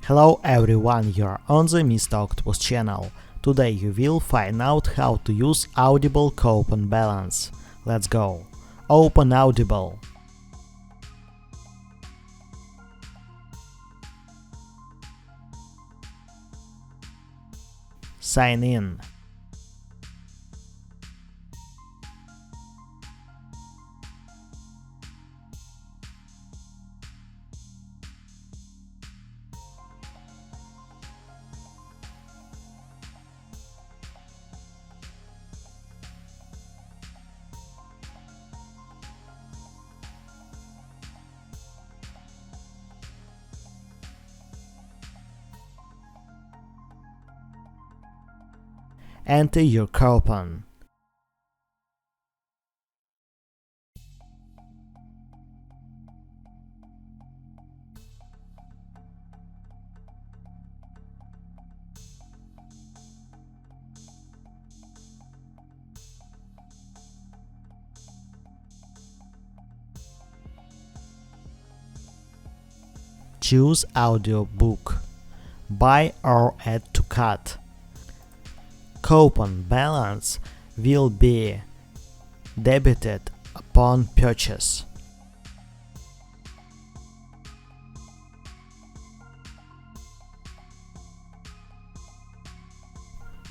Hello everyone, you're on the Mr. Octopus channel. Today you will find out how to use Audible Coupon Balance. Let's go. Open Audible. Sign in. Enter your coupon. Choose audiobook. Buy or add to cart. Coupon balance will be debited upon purchase.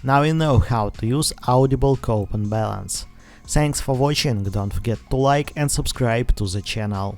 Now you know how to use Audible Coupon Balance. Thanks for watching, don't forget to like and subscribe to the channel.